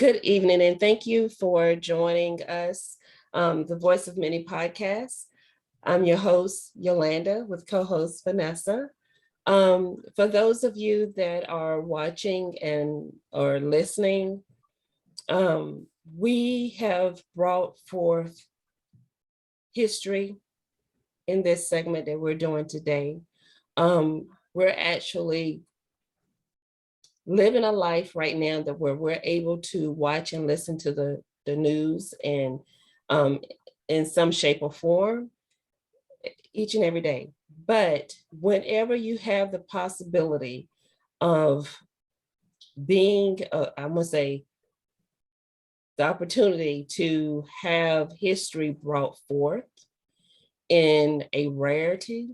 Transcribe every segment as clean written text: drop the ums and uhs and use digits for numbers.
Good evening, and thank you for joining us, the Voice of Many podcast. I'm your host, Yolanda, with co-host Vanessa. For those of you that are watching and or listening, we have brought forth history in this segment that we're doing today. We're actually living a life right now that where we're able to watch and listen to the news and in some shape or form each and every day. But whenever you have the possibility of being, I'm gonna say, the opportunity to have history brought forth in a rarity,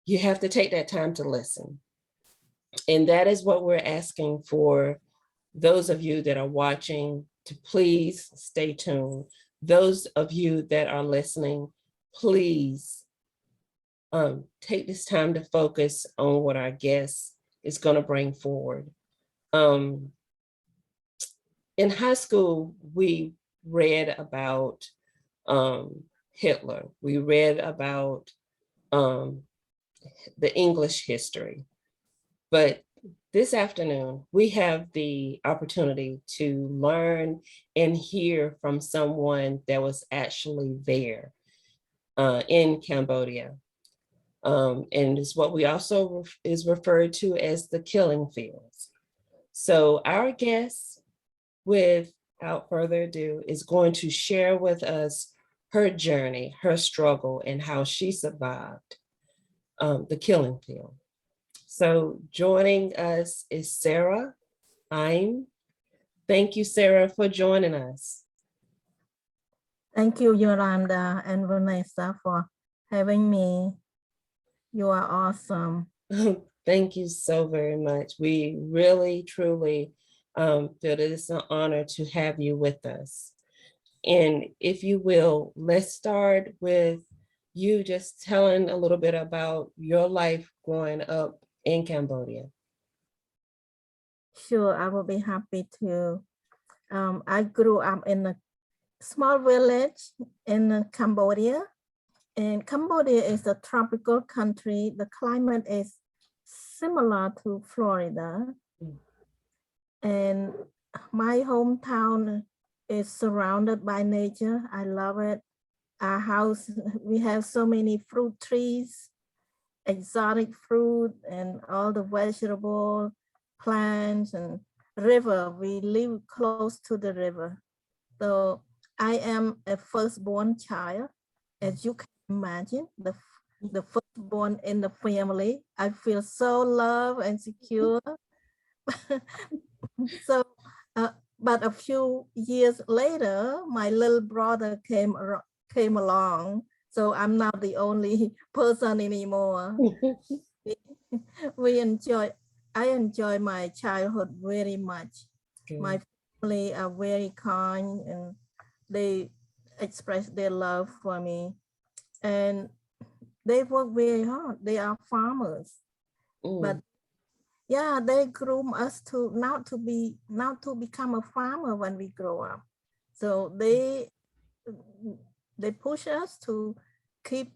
you have to take that time to listen. And that is what we're asking for those of you that are watching to please stay tuned. Those of you that are listening, please take this time to focus on what our guest is going to bring forward. In high school, we read about Hitler. We read about the English history. But this afternoon, we have the opportunity to learn and hear from someone that was actually there in Cambodia. And it's what we also is referred to as the killing fields. So our guest, without further ado, is going to share with us her journey, her struggle, and how she survived the killing field. So joining us is Sara. Thank you, Sara, for joining us. Thank you, Yolanda and Vanessa, for having me. You are awesome. Thank you so very much. We really, truly feel that it's an honor to have you with us. And if you will, let's start with you just telling a little bit about your life growing up in Cambodia. Sure, I will be happy to. I grew up in a small village in Cambodia. And Cambodia is a tropical country. The climate is similar to Florida. And my hometown is surrounded by nature. I love it. Our house, we have so many fruit trees, exotic fruit, and all the vegetable plants and river. We live close to the river. So I am a firstborn child. As you can imagine, the firstborn in the family. I feel so loved and secure. So, but a few years later, my little brother came along. So I'm not the only person anymore. I enjoy my childhood very much. Good. My family are very kind and they express their love for me. And they work very hard. They are farmers. But yeah, they groom us to not to become a farmer when we grow up. So they push us to keep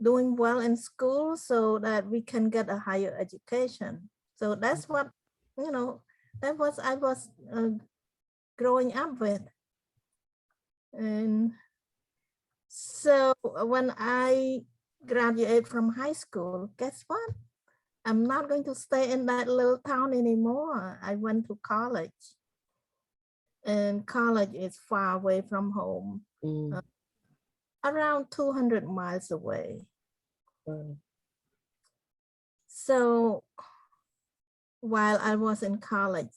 doing well in school so that we can get a higher education. So that's what, that was I was growing up with. And so when I graduate from high school, guess what? I'm not going to stay in that little town anymore. I went to college. And college is far away from home, around 200 miles away. So while I was in college,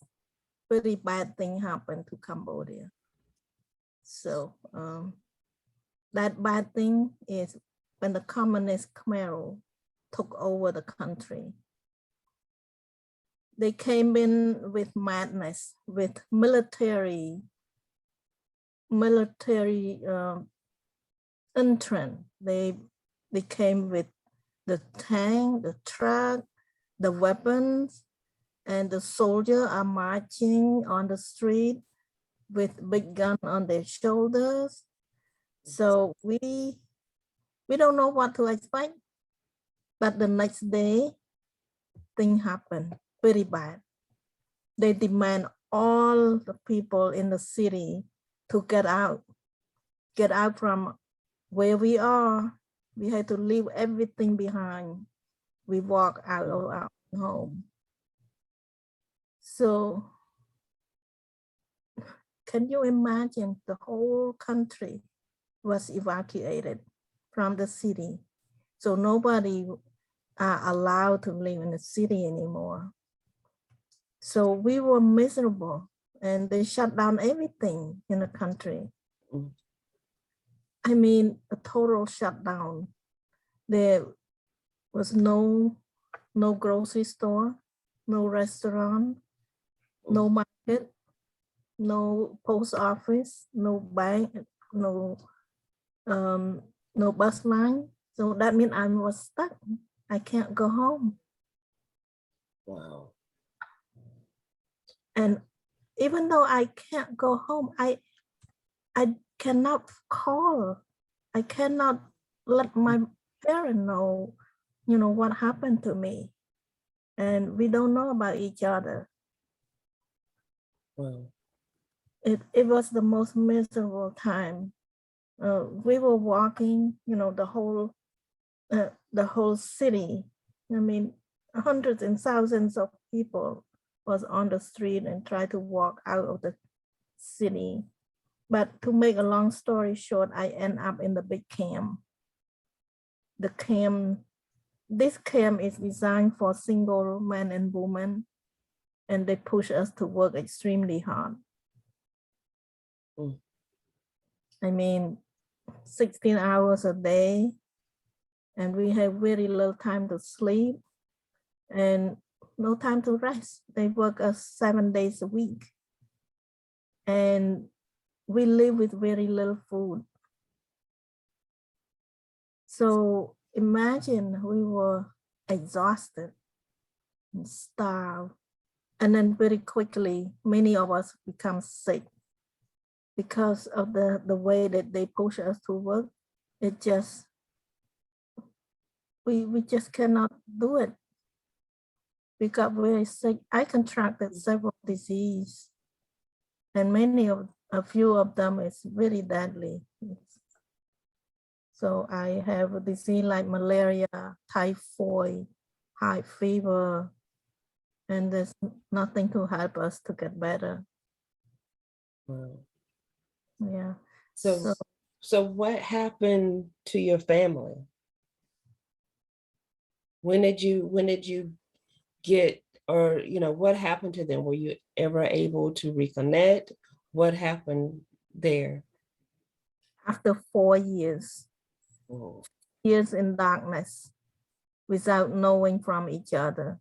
very bad thing happened to Cambodia. So that bad thing is when the communist Khmer took over the country. They came in with madness, with military entrance. They came with the tank, the truck, the weapons, and the soldiers are marching on the street with big gun on their shoulders. So we don't know what to expect. But the next day, thing happened very bad. They demand all the people in the city to get out from where we are. We had to leave everything behind. We walk out of our home. So can you imagine the whole country was evacuated from the city? So nobody are allowed to live in the city anymore. So we were miserable and they shut down everything in the country. I mean, a total shutdown. There was no grocery store, no restaurant, no market, no post office, no bank, no bus line. So that means I was stuck. I can't go home. Wow. And even though I can't go home, I cannot call. I cannot let my parents know, what happened to me. And we don't know about each other. Wow. It was the most miserable time. We were walking, the whole city. I mean, hundreds and thousands of people was on the street and tried to walk out of the city. But to make a long story short, I end up in the big camp. This camp is designed for single men and women, and they push us to work extremely hard. I mean, 16 hours a day, and we have very little time to sleep and no time to rest. They work us 7 days a week. And we live with very little food. So imagine we were exhausted and starved. And then very quickly, many of us become sick because of the way that they push us to work. It just, we just cannot do it. We got very sick. I contracted several diseases, and a few of them is very deadly. So I have a disease like malaria, typhoid, high fever, and there's nothing to help us to get better. Wow. Yeah. So what happened to your family? When did you get, or what happened to them? Were you ever able to reconnect? What happened there? After 4 years, Oh. years in darkness, without knowing from each other.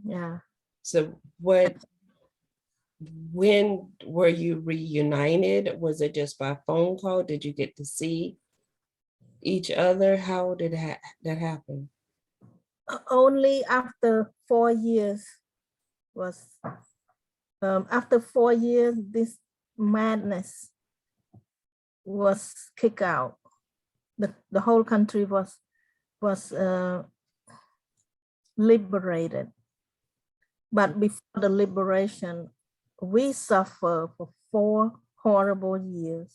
Yeah. So when were you reunited? Was it just by phone call? Did you get to see each other? How did that happen? Only after 4 years after 4 years, this madness was kicked out. The whole country was liberated. But before the liberation, we suffered for 4 horrible years.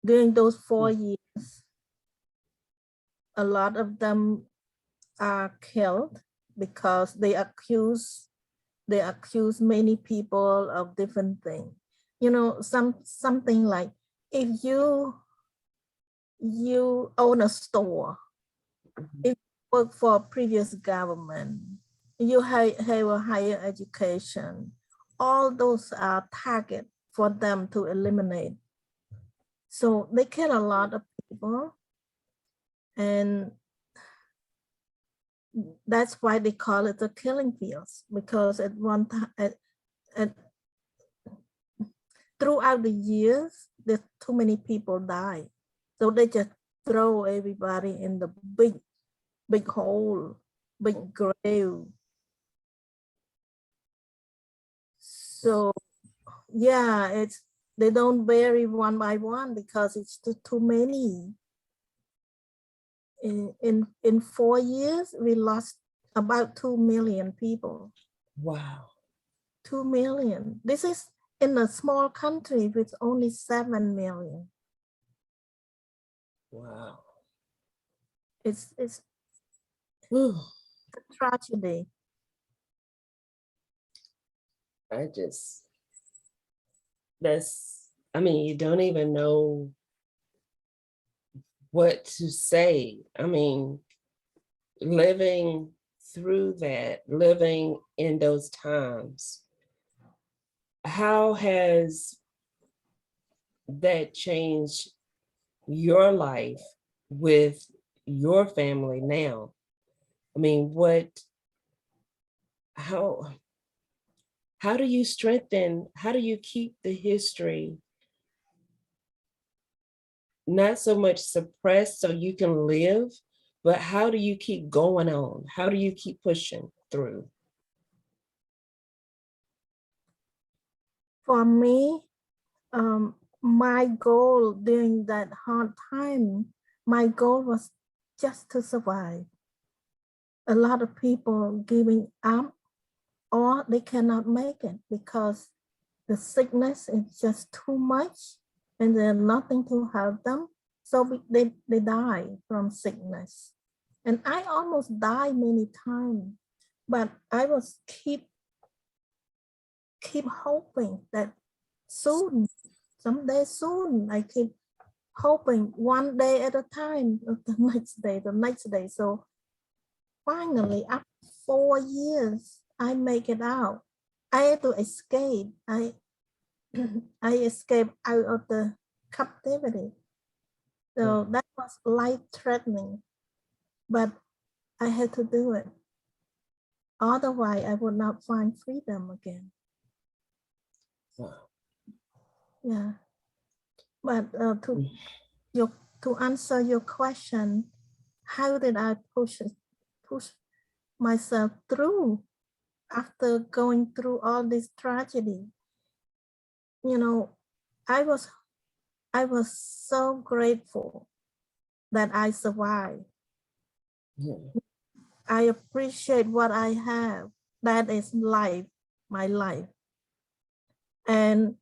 During those 4 years, a lot of them are killed because they accuse many people of different things. Something like, if you own a store, if you work for a previous government, you have a higher education, all those are targets for them to eliminate. So they kill a lot of people, and that's why they call it the killing fields, because at one time, throughout the years, there's too many people die. So they just throw everybody in the big big hole, big grave. So yeah, they don't bury one by one because it's too many. In 4 years, we lost about 2 million people. Wow. 2 million. This is in a small country with only 7 million. Wow. It's Whew. a tragedy. I mean, you don't even know what to say. I mean, living through that, living in those times, how has that changed your life with your family now? I mean, how how do you strengthen, how do you keep the history not so much suppressed so you can live, but how do you keep going on? How do you keep pushing through? For me, my goal during that hard time, my goal was just to survive. A lot of people giving up or they cannot make it because the sickness is just too much and there's nothing to help them. So they die from sickness. And I almost died many times, but I was keep hoping that soon, someday soon, I keep hoping one day at a time, the next day, the next day. So finally, after 4 years, I make it out. I had to escape. I escaped out of the captivity. So that was life-threatening, but I had to do it. Otherwise, I would not find freedom again. Wow. Yeah, but to answer your question, how did I push myself through after going through all this tragedy? You know, I was so grateful that I survived. Yeah. I appreciate what I have. That is life, my life. And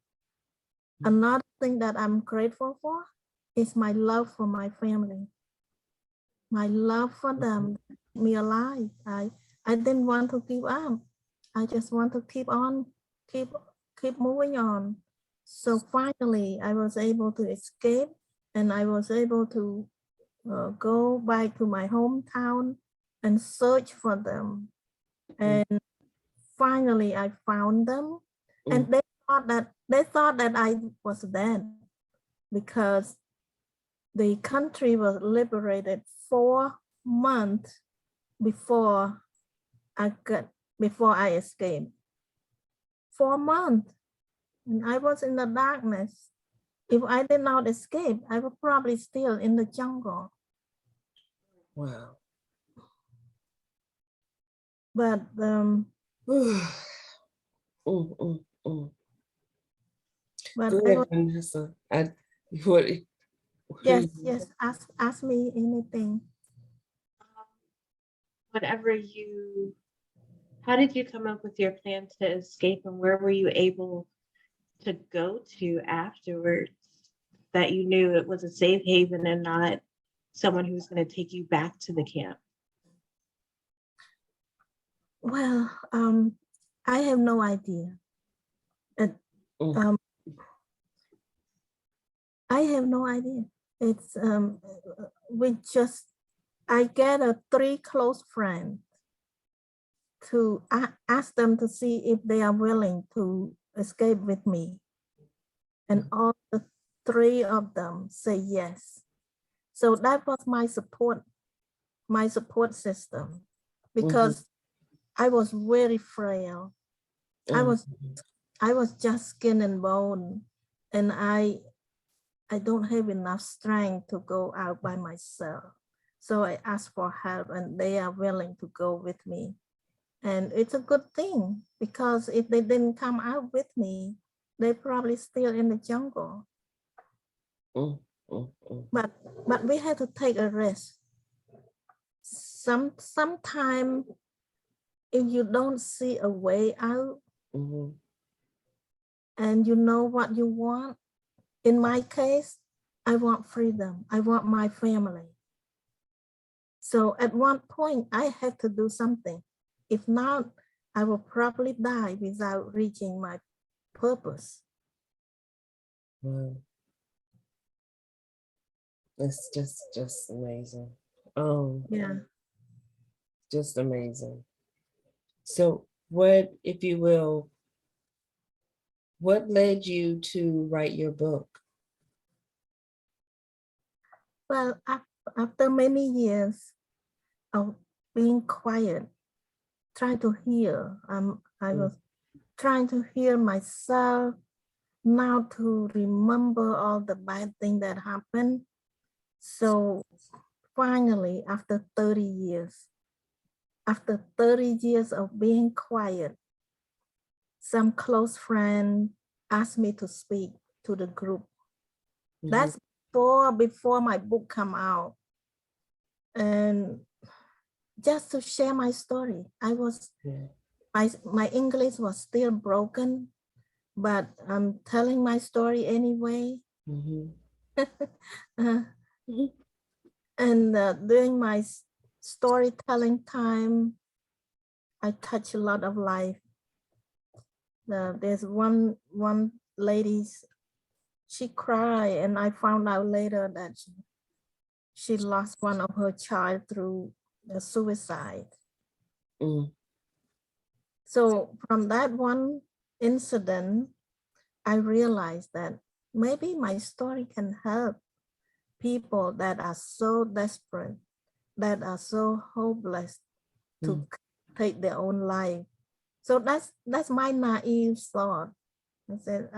another thing that I'm grateful for is my love for my family. My love for them kept me alive. I didn't want to give up. I just want to keep on, keep moving on. So finally, I was able to escape, and I was able to go back to my hometown and search for them. And finally, I found them, and they thought that I was dead because the country was liberated 4 months before before I escaped. 4 months, and I was in the darkness. If I did not escape, I would probably still in the jungle. Wow. But but Go I ahead, was, Vanessa. What, yes, ask me anything. Whenever how did you come up with your plan to escape, and where were you able to go to afterwards that you knew it was a safe haven and not someone who was going to take you back to the camp? Well, I have no idea. And, I have no idea. It's I get 3 close friends to ask them to see if they are willing to escape with me. And all the 3 of them say yes. So that was my support system, because I was very frail. I was just skin and bone, and I don't have enough strength to go out by myself. So I asked for help and they are willing to go with me. And it's a good thing because if they didn't come out with me, they're probably still in the jungle. Mm, mm, mm. But we had to take a risk. Sometime if you don't see a way out Mhm. and you know what you want, in my case, I want freedom. I want my family. So at one point, I had to do something. If not, I will probably die without reaching my purpose. Wow. It's just amazing. Yeah. Just amazing. So what, if you will, what led you to write your book? Well, after many years of being quiet, trying to heal, I was trying to heal myself, now to remember all the bad things that happened. So finally, after 30 years of being quiet, some close friend asked me to speak to the group. Mhm. That's before my book come out. And just to share my story, Yeah. my English was still broken, but I'm telling my story anyway. Mhm. Uh, Mhm. and during my storytelling time, I touch a lot of life. There's one lady, she cried, and I found out later that she lost one of her child through the suicide. Mm. So from that one incident, I realized that maybe my story can help people that are so desperate, that are so hopeless to Mm. take their own life. So that's my naive thought. I said,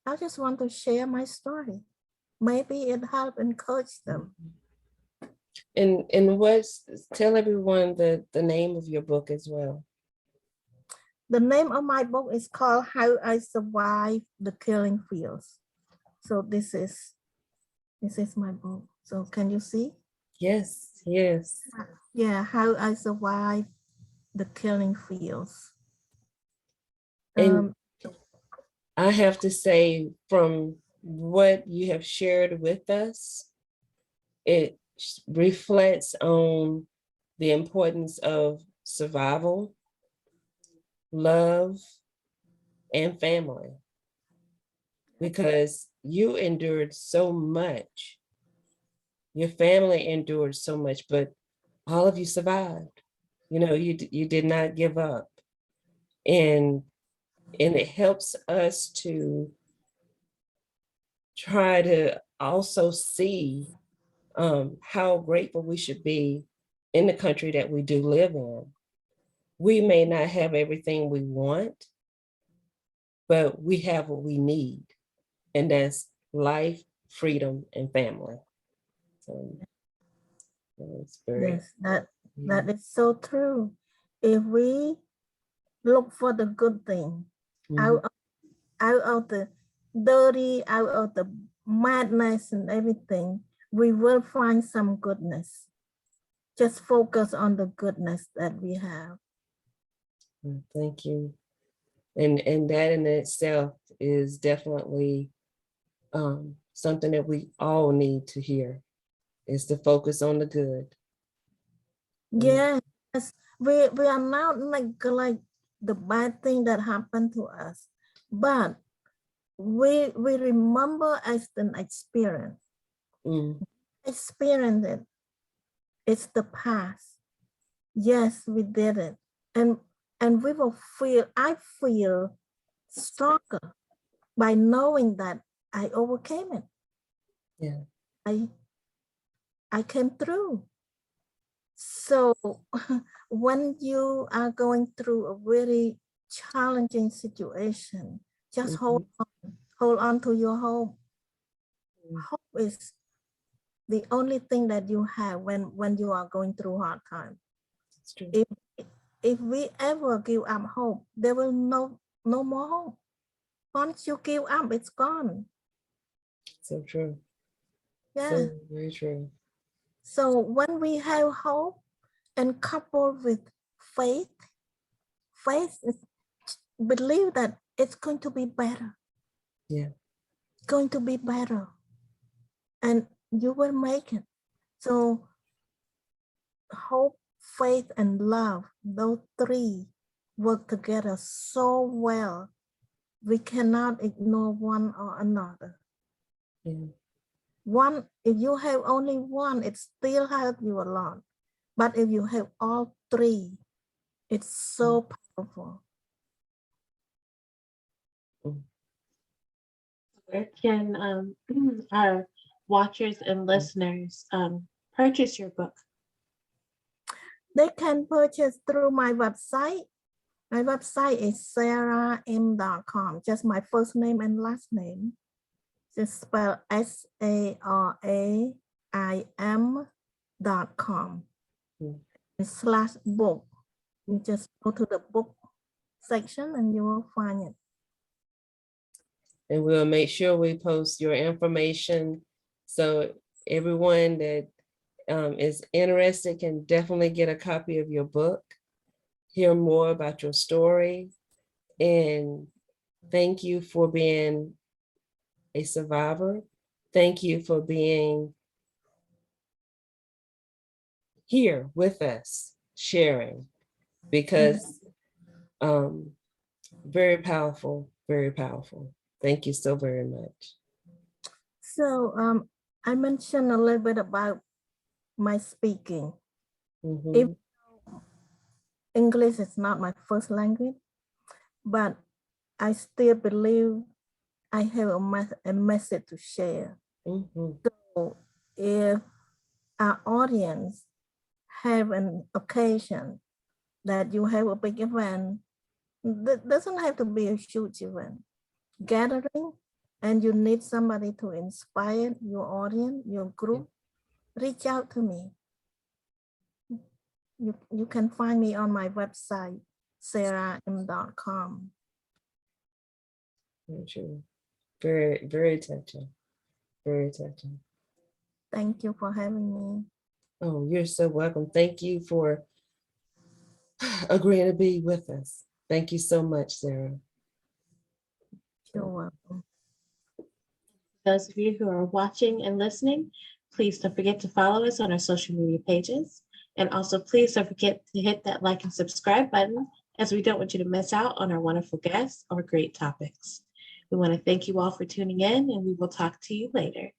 I just want to share my story. Maybe it help encourage them. And what's, tell everyone the name of your book as well. The name of my book is called How I Survived the Killing Fields. So this is my book. So can you see? Yes, yes. Yeah, How I Survived the Killing Fields. And I have to say, from what you have shared with us, it reflects on the importance of survival, love, and family, because you endured so much. Your family endured so much, but all of you survived. You know, you did not give up. And it helps us to try to also see how grateful we should be in the country that we do live in. We may not have everything we want, but we have what we need, and that's life, freedom, and family. So it's very, Yes, yeah. that is so true. If we look for the good thing Mhm. out of, out of the dirty, out of the madness and everything, we will find some goodness. Just focus on the goodness that we have. Thank you. And that in itself is definitely something that we all need to hear, is to focus on the good. Yes, we are not like the bad thing that happened to us, but we remember as an experience. Mm. Experience it. It's the past. Yes, we did it, and we will feel. I feel stronger by knowing that I overcame it. Yeah. I I came through. So when you are going through a very challenging situation, just Mhm. hold on to your hope. Mm. Hope is the only thing that you have when you are going through hard time. It's true. If we ever give up hope, there will no more hope. Once you give up, it's gone. So true. Yeah. So very true. So when we have hope and coupled with faith, faith is believe that it's going to be better. Yeah. Going to be better. And you will make it. So hope, faith, and love, those three work together so well. We cannot ignore one or another. Yeah. One, if you have only one, it still helps you a lot. But if you have all three, it's so powerful. Where can our watchers and listeners purchase your book? They can purchase through my website. My website is saram.com, just my first name and last name. Just spell SARAIM.com /book. You just go to the book section and you will find it. And we'll make sure we post your information so everyone that is interested can definitely get a copy of your book, hear more about your story, and thank you for being a survivor. Thank you for being here with us, sharing, because very powerful, very powerful. Thank you so very much. So I mentioned a little bit about my speaking. If English is not my first language, but I still believe I have a message to share. So if our audience have an occasion that you have a big event, that doesn't have to be a huge event, gathering, and you need somebody to inspire your audience, your group, reach out to me. You can find me on my website, saram.com. Very true. Very, very touching. Very touching. Thank you for having me. Oh, you're so welcome. Thank you for agreeing to be with us. Thank you so much, Sara. You're welcome. Those of you who are watching and listening, please don't forget to follow us on our social media pages. And also, please don't forget to hit that like and subscribe button, as we don't want you to miss out on our wonderful guests or great topics. We want to thank you all for tuning in, and we will talk to you later.